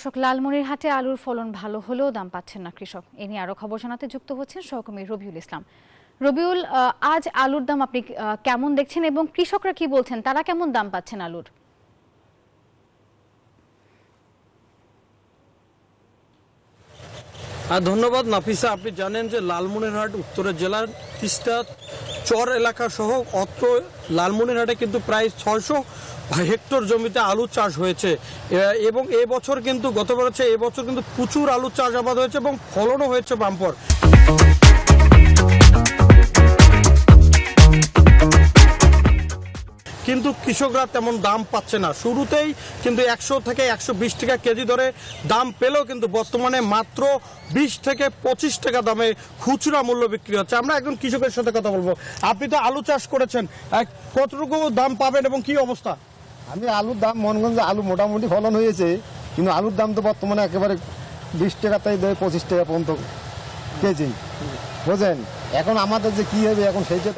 কৃষক লালমনিরহাটে আলুর ফলন ভালো হলেও দাম পাচ্ছেন না কৃষক। এ নিয়ে আরো খবর জানাতে যুক্ত হচ্ছেন সহকর্মী রবিউল ইসলাম। রবিউল, আজ আলুর দাম আপনি কেমন দেখছেন এবং কৃষকরা কি বলছেন, তারা কেমন দাম পাচ্ছেন আলুর? ধন্যবাদ নাফিসা। আপনি জানেন যে লালমনিরহাট উত্তরের জেলার তিস্তা চর এলাকা সহ অত্র লালমনিরহাটে কিন্তু প্রায় 600 হেক্টর জমিতে আলু চাষ হয়েছে এবং এবছর কিন্তু গতবার হচ্ছে এবছর কিন্তু প্রচুর আলু চাষাবাদ হয়েছে এবং ফলনও হয়েছে বাম্পার। কিন্তু কৃষকরা তেমন দাম পাচ্ছে না। শুরুতেই কিন্তু 100 থেকে 120 টাকা কেজি ধরে দাম পেলেও কিন্তু বর্তমানে মাত্র 20 থেকে 25 টাকা দামে খুচরা মূল্য বিক্রি হচ্ছে। আমরা একজন কৃষকের সাথে কথা বলবো। আপনি তো আলু চাষ করেছেন, কতটুকু দাম পাবেন এবং কি অবস্থা? আমি আলুর দাম মনগঞ্জে আলু মোটামুটি ফলন হয়েছে, কিন্তু আলুর দাম তো বর্তমানে একেবারে 20 টাকা থেকে 25 টাকা পর্যন্ত কেজি, বুঝলেন। এখন আমাদের যে কি হবে এখন সেইটা